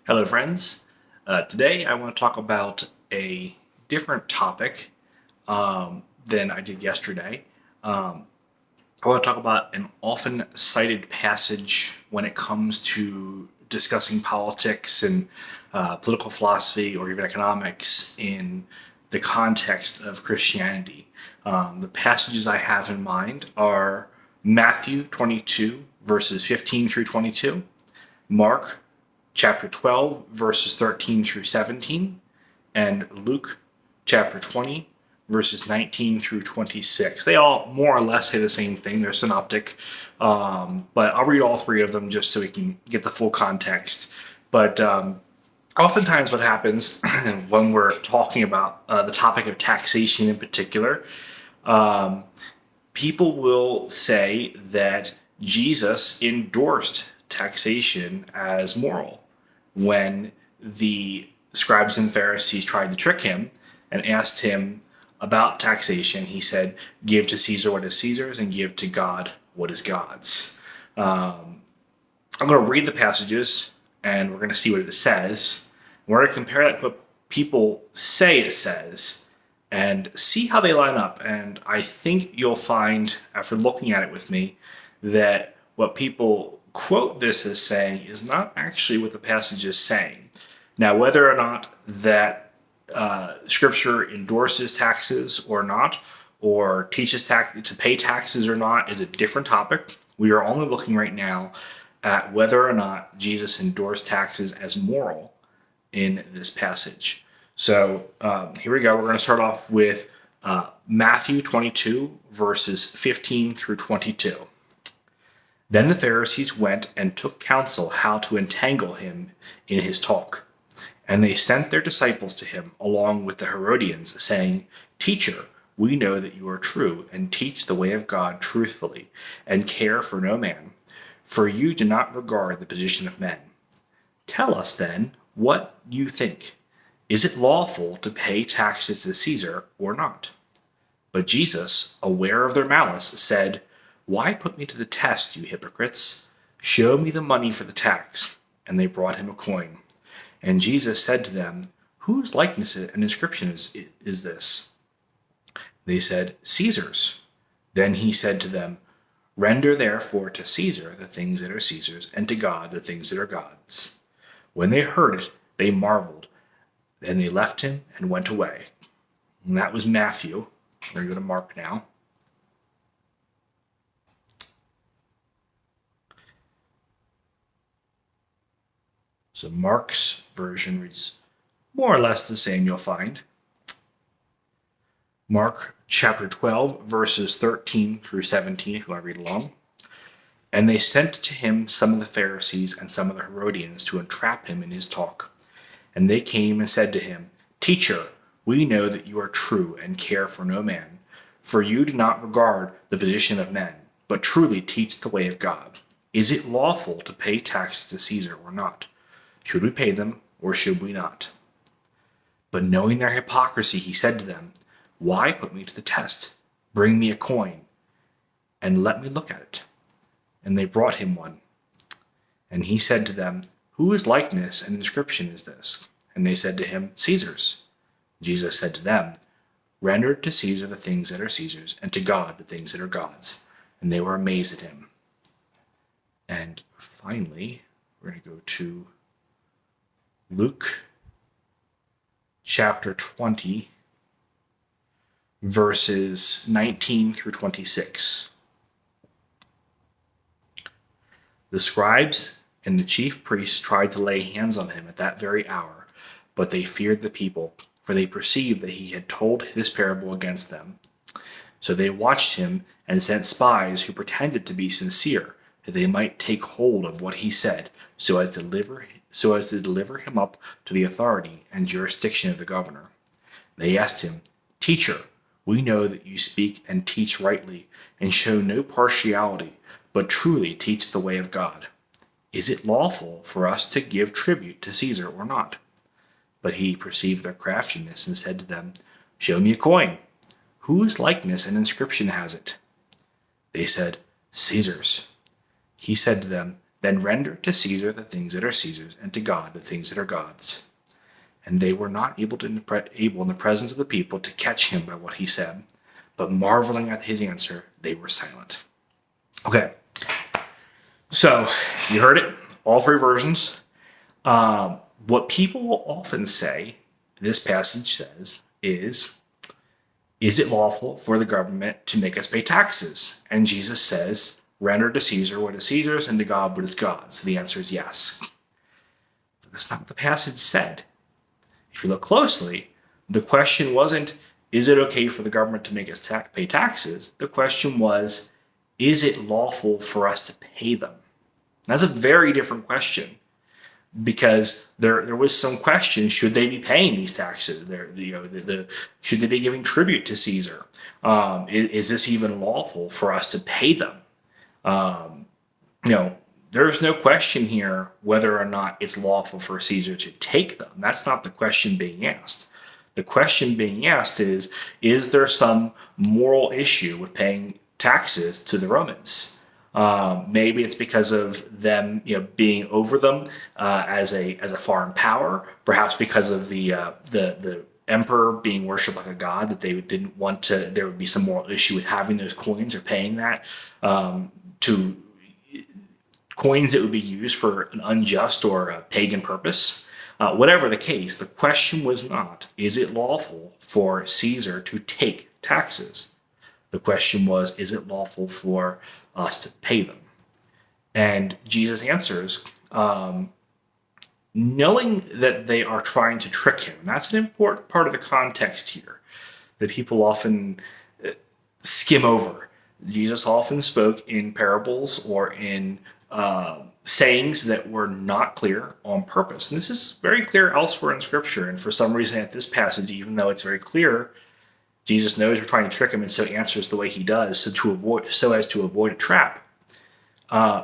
Hello, friends. Today I want to talk about a different topic than I did yesterday. Um, I want to talk about an often cited passage when it comes to discussing politics and political philosophy or even economics in the context of Christianity. The passages I have in mind are Matthew 22, verses 15 through 22, Mark chapter 12, verses 13 through 17, and Luke chapter 20, verses 19 through 26. They all more or less say the same thing. They're synoptic, but I'll read all three of them just so we can get the full context. But oftentimes, what happens when we're talking about the topic of taxation in particular, um, people will say that Jesus endorsed taxation as moral when the scribes and Pharisees tried to trick him and asked him about taxation. He said, "Give to Caesar what is Caesar's and give to God what is God's." I'm going to read the passages and we're going to see what it says. We're going to compare that to what people say it says and see how they line up. And I think you'll find, after looking at it with me, that what people quote this as saying is not actually what the passage is saying. Now, whether or not that Scripture endorses taxes or not, or teaches to pay taxes or not, is a different topic. We are only looking right now at whether or not Jesus endorsed taxes as moral in this passage. So here we go. We're going to start off with Matthew 22, verses 15 through 22. Then the Pharisees went and took counsel how to entangle him in his talk. And they sent their disciples to him along with the Herodians, saying, "Teacher, we know that you are true and teach the way of God truthfully and care for no man, for you do not regard the position of men. Tell us then what you think. Is it lawful to pay taxes to Caesar or not?" But Jesus, aware of their malice, said, "Why put me to the test, you hypocrites? Show me the money for the tax." And they brought him a coin. And Jesus said to them, "Whose likeness and inscription is this?" They said, "Caesar's." Then he said to them, "Render therefore to Caesar the things that are Caesar's, and to God the things that are God's." When they heard it, they marveled. Then they left him and went away. And that was Matthew. We're going to go to Mark now. So Mark's version reads more or less the same, you'll find. Mark chapter 12, verses 13 through 17, if you want to read along. And they sent to him some of the Pharisees and some of the Herodians to entrap him in his talk. And they came and said to him, "Teacher, we know that you are true and care for no man, for you do not regard the position of men, but truly teach the way of God. Is it lawful to pay taxes to Caesar or not? Should we pay them or should we not?" But knowing their hypocrisy, he said to them, "Why put me to the test? Bring me a coin and let me look at it." And they brought him one. And he said to them, "Whose likeness and inscription is this?" And they said to him, "Caesar's." Jesus said to them, "Render to Caesar the things that are Caesar's, and to God the things that are God's." And they were amazed at him. And finally, we're going to go to Luke chapter 20, verses 19 through 26. The scribes and the chief priests tried to lay hands on him at that very hour, but they feared the people, for they perceived that he had told this parable against them. So they watched him and sent spies who pretended to be sincere, that they might take hold of what he said, so as to deliver him up to the authority and jurisdiction of the governor. They asked him, "Teacher, we know that you speak and teach rightly, and show no partiality, but truly teach the way of God. Is it lawful for us to give tribute to Caesar or not?" But he perceived their craftiness and said to them, "Show me a coin. Whose likeness and inscription has it?" They said, "Caesar's." He said to them, Then render to Caesar the things that are Caesar's, and to God the things that are God's. And they were not able in the presence of the people to catch him by what he said, but marveling at his answer, they were silent. Okay, so you heard it, all three versions. What people will often say, this passage says, is it lawful for the government to make us pay taxes? And Jesus says, render to Caesar what is Caesar's, and to God what is God's. So the answer is yes. But that's not what the passage said. If you look closely, the question wasn't, is it okay for the government to make us pay taxes? The question was, is it lawful for us to pay them? That's a very different question, because there was some question: should they be paying these taxes? Should they be giving tribute to Caesar? Is this even lawful for us to pay them? There's no question here whether or not it's lawful for Caesar to take them. That's not the question being asked. The question being asked is there some moral issue with paying taxes to the Romans? Maybe it's because of them, being over them as a foreign power. Perhaps because of the emperor being worshipped like a god, that they didn't want to. There would be some moral issue with having those coins or paying that to coins that would be used for an unjust or a pagan purpose. Whatever the case, the question was not, is it lawful for Caesar to take taxes? The question was, is it lawful for us to pay them? And Jesus answers, knowing that they are trying to trick him. And that's an important part of the context here that people often skim over. Jesus often spoke in parables or in sayings that were not clear on purpose. And this is very clear elsewhere in Scripture. And for some reason at this passage, even though it's very clear, Jesus knows we're trying to trick him and so answers the way he does so as to avoid a trap.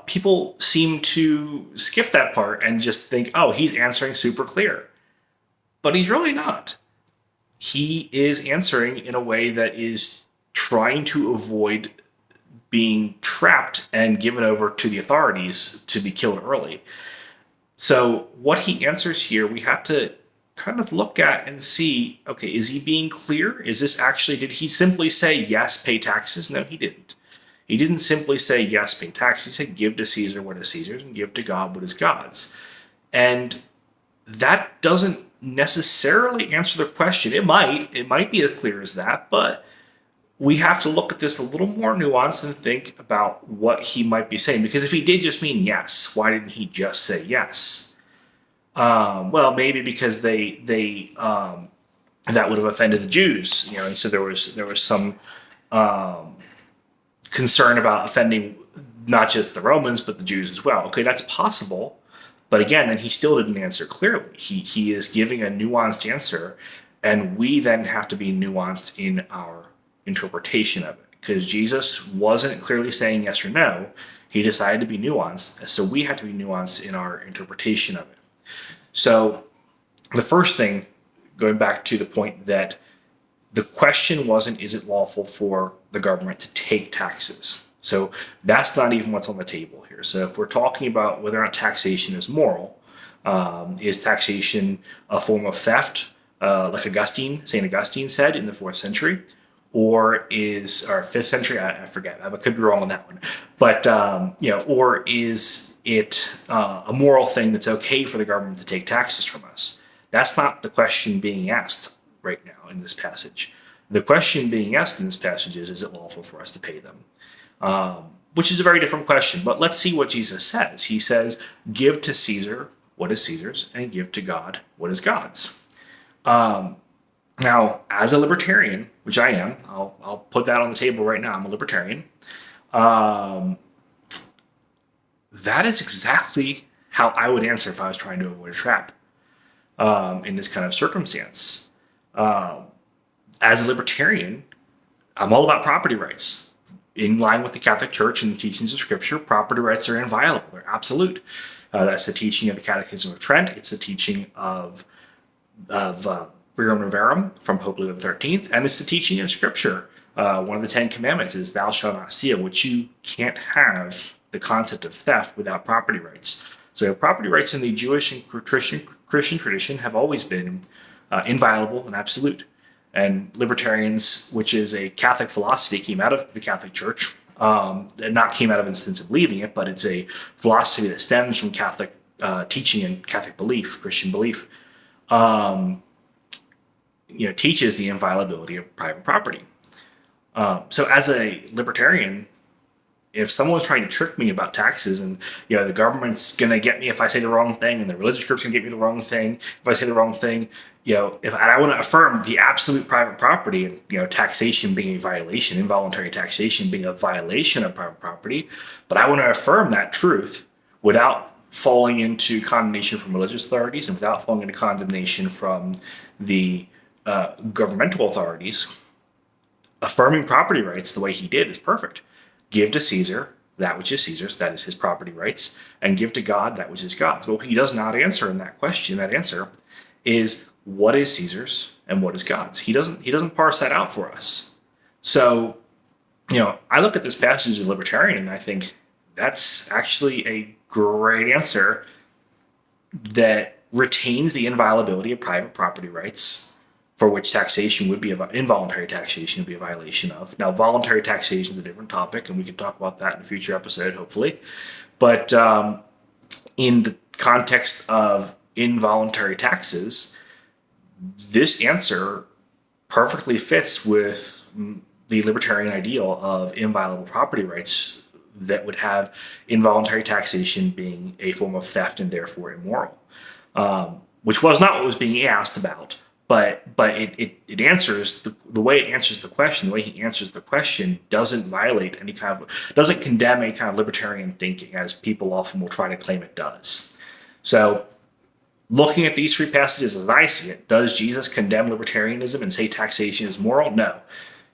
People seem to skip that part and just think, oh, he's answering super clear. But he's really not. He is answering in a way that is trying to avoid being trapped and given over to the authorities to be killed early. So what he answers here, we have to kind of look at and see, okay, is he being clear? Did he simply say, yes, pay taxes? No, he didn't. He didn't simply say, yes, pay taxes. He said, give to Caesar what is Caesar's and give to God what is God's. And that doesn't necessarily answer the question. It might be as clear as that, but we have to look at this a little more nuanced and think about what he might be saying. Because if he did just mean yes, why didn't he just say yes? Well, maybe because they that would have offended the Jews, and so there was some concern about offending not just the Romans but the Jews as well. Okay, that's possible, but again, then he still didn't answer clearly. He is giving a nuanced answer, and we then have to be nuanced in our interpretation of it, because Jesus wasn't clearly saying yes or no. He decided to be nuanced, so we have to be nuanced in our interpretation of it. So the first thing, going back to the point that the question wasn't, is it lawful for the government to take taxes? So that's not even what's on the table here. So if we're talking about whether or not taxation is moral, is taxation a form of theft, like St. Augustine said in the 4th century, or 5th century, I forget, I could be wrong on that one. But, or is it a moral thing that's okay for the government to take taxes from us? That's not the question being asked right now in this passage. The question being asked in this passage is it lawful for us to pay them? Which is a very different question, but let's see what Jesus says. He says, give to Caesar what is Caesar's, and give to God what is God's. Now, as a libertarian, which I am, I'll put that on the table right now. I'm a libertarian. That is exactly how I would answer if I was trying to avoid a trap in this kind of circumstance. As a libertarian, I'm all about property rights. In line with the Catholic Church and the teachings of Scripture, property rights are inviolable. They're absolute. That's the teaching of the Catechism of Trent. It's the teaching of Rerum Novarum from Pope Leo XIII, and it's the teaching of Scripture. One of the 10 Commandments is thou shalt not steal, which you can't have the concept of theft without property rights. So property rights in the Jewish and Christian tradition have always been inviolable and absolute. And libertarians, which is a Catholic philosophy, came out of the Catholic Church, and not came out of an instance of leaving it, but it's a philosophy that stems from Catholic teaching and Catholic belief, Christian belief, teaches the inviolability of private property. So as a libertarian, if someone was trying to trick me about taxes and, the government's going to get me if I say the wrong thing and the religious group's going to get me the wrong thing if I say the wrong thing, if I want to affirm the absolute private property and, taxation being a violation, involuntary taxation being a violation of private property, but I want to affirm that truth without falling into condemnation from religious authorities and without falling into condemnation from the governmental authorities, affirming property rights the way he did is perfect. Give to Caesar that which is Caesar's, that is his property rights, and give to God that which is God's. What he does not answer in that question, that answer, is what is Caesar's and what is God's. He doesn't parse that out for us. So, I look at this passage as a libertarian and I think that's actually a great answer that retains the inviolability of private property rights, for which taxation would be involuntary taxation would be a violation of. Now, voluntary taxation is a different topic, and we can talk about that in a future episode, hopefully. But in the context of involuntary taxes, this answer perfectly fits with the libertarian ideal of inviolable property rights that would have involuntary taxation being a form of theft and therefore immoral, which was not what was being asked about. But it answers the way it answers the question. The way he answers the question doesn't violate doesn't condemn any kind of libertarian thinking, as people often will try to claim it does. So, looking at these three passages as I see it, does Jesus condemn libertarianism and say taxation is moral? No.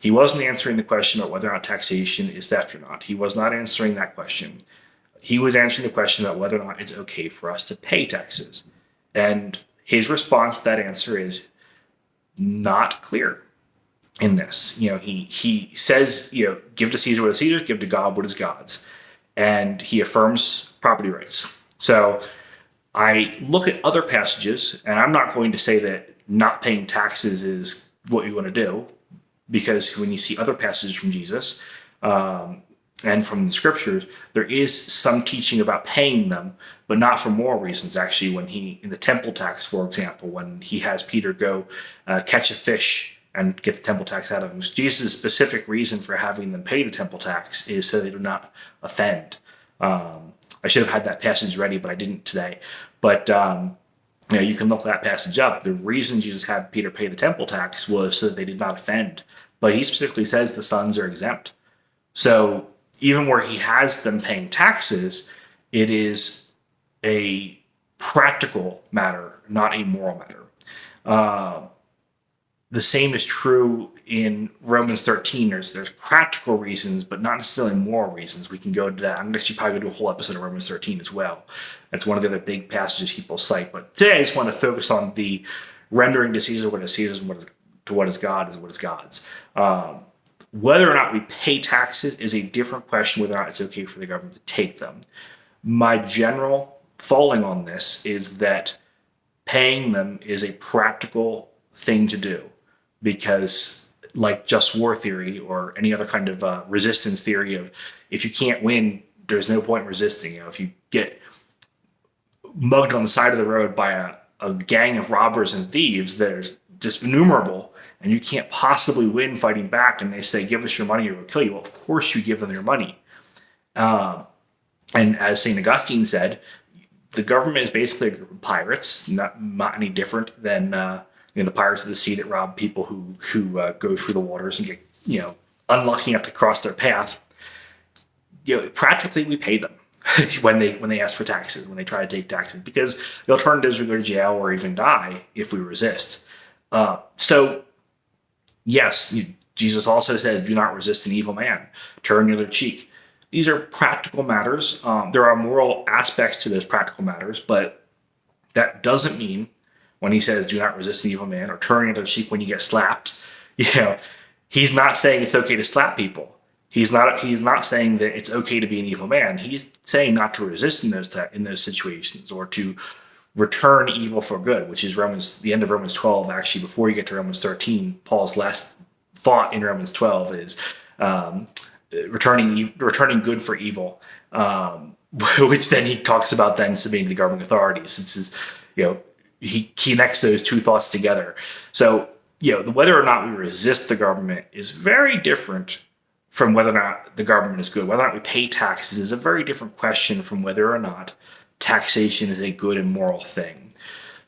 He wasn't answering the question about whether or not taxation is theft or not. He was not answering that question. He was answering the question about whether or not it's okay for us to pay taxes. And his response to that answer is not clear in this. He says, give to Caesar what is Caesar's, give to God what is God's. And he affirms property rights. So I look at other passages, and I'm not going to say that not paying taxes is what you want to do, because when you see other passages from Jesus and from the scriptures, there is some teaching about paying them, but not for moral reasons. Actually, when in the temple tax, for example, when he has Peter go catch a fish and get the temple tax out of him, Jesus' specific reason for having them pay the temple tax is so they do not offend. I should have had that passage ready, but I didn't today. But you can look that passage up. The reason Jesus had Peter pay the temple tax was so that they did not offend. But he specifically says the sons are exempt. So even where he has them paying taxes, it is a practical matter, not a moral matter. The same is true in Romans 13. There's practical reasons, but not necessarily moral reasons. We can go to that. I'm actually probably going to do a whole episode of Romans 13 as well. That's one of the other big passages people cite. But today I just want to focus on the rendering to Caesar what is Caesar's and what is God is what is God's. Whether or not we pay taxes is a different question, whether or not it's okay for the government to take them. My general falling on this is that paying them is a practical thing to do, because like just war theory or any other kind of resistance theory of if you can't win, there's no point in resisting. If you get mugged on the side of the road by a gang of robbers and thieves, there's just innumerable, and you can't possibly win fighting back, and they say, give us your money or we'll kill you. Well, of course you give them your money. And as St. Augustine said, the government is basically a group of pirates, not any different than the pirates of the sea that rob people who go through the waters and get unlucky enough to cross their path. Practically we pay them when they ask for taxes, when they try to take taxes, because the alternative is we go to jail or even die if we resist. So yes, Jesus also says, do not resist an evil man, turn the other cheek. These are practical matters. There are moral aspects to those practical matters, but that doesn't mean when he says, do not resist an evil man or turn the other cheek when you get slapped, he's not saying it's okay to slap people. He's not saying that it's okay to be an evil man. He's saying not to resist in those situations, or to return evil for good, which is the end of Romans 12. Actually, before you get to Romans 13, Paul's last thought in Romans 12 is returning good for evil, which then he talks about then submitting to the governing authorities. It's his, he connects those two thoughts together. So, whether or not we resist the government is very different from whether or not the government is good. Whether or not we pay taxes is a very different question from whether or not taxation is a good and moral thing.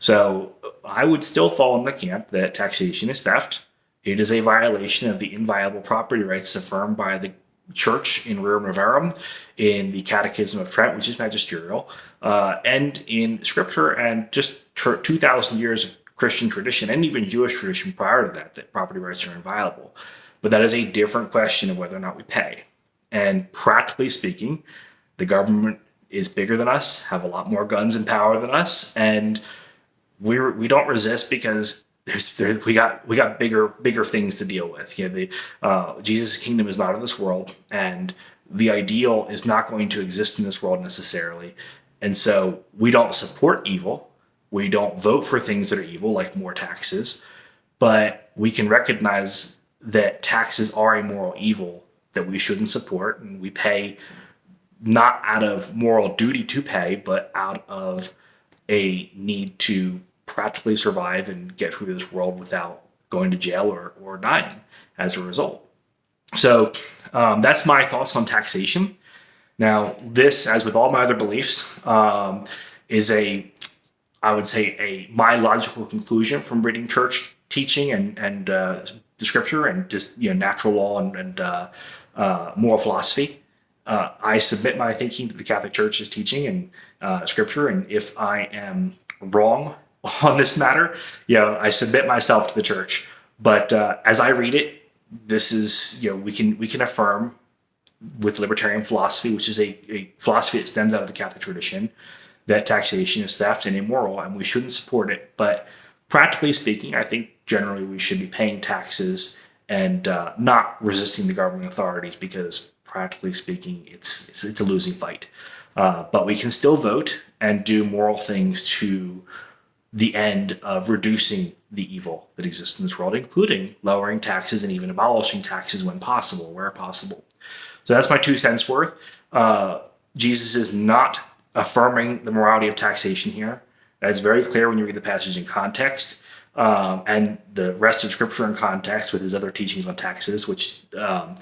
So I would still fall in the camp that taxation is theft. It is a violation of the inviolable property rights affirmed by the Church in Rerum Novarum, in the Catechism of Trent, which is magisterial, and in Scripture, and just 2,000 years of Christian tradition, and even Jewish tradition prior to that property rights are inviolable. But that is a different question of whether or not we pay. And practically speaking, the government is bigger than us, have a lot more guns and power than us, and we don't resist because we got bigger things to deal with. Jesus' kingdom is not of this world, and the ideal is not going to exist in this world necessarily. And so we don't support evil. We don't vote for things that are evil, like more taxes, but we can recognize that taxes are a moral evil that we shouldn't support, and we pay not out of moral duty to pay, but out of a need to practically survive and get through this world without going to jail or dying as a result. So that's my thoughts on taxation. Now, this, as with all my other beliefs, is I would say my logical conclusion from reading church teaching and the scripture and just natural law and moral philosophy. I submit my thinking to the Catholic Church's teaching and scripture, and if I am wrong on this matter, I submit myself to the church. But as I read it, this is we can affirm with libertarian philosophy, which is a philosophy that stems out of the Catholic tradition, that taxation is theft and immoral, and we shouldn't support it. But practically speaking, I think generally we should be paying taxes and not resisting the governing authorities, because practically speaking, it's a losing fight. But we can still vote and do moral things to the end of reducing the evil that exists in this world, including lowering taxes and even abolishing taxes when possible, where possible. So that's my 2 cents worth. Jesus is not affirming the morality of taxation here. That's very clear when you read the passage in context, and the rest of Scripture in context with his other teachings on taxes, which I'll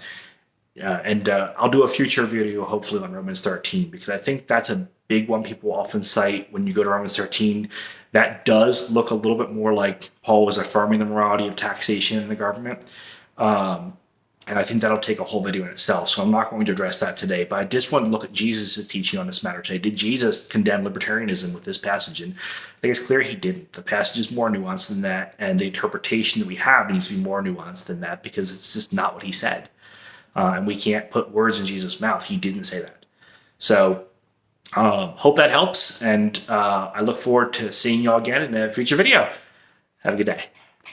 do a future video hopefully on Romans 13, because I think that's a big one people often cite when you go to Romans 13. That does look a little bit more like Paul was affirming the morality of taxation in the government. And I think that'll take a whole video in itself, so I'm not going to address that today. But I just want to look at Jesus' teaching on this matter today. Did Jesus condemn libertarianism with this passage? And I think it's clear he didn't. The passage is more nuanced than that, and the interpretation that we have needs to be more nuanced than that, because it's just not what he said. And we can't put words in Jesus' mouth. He didn't say that. So hope that helps, and I look forward to seeing y'all again in a future video. Have a good day.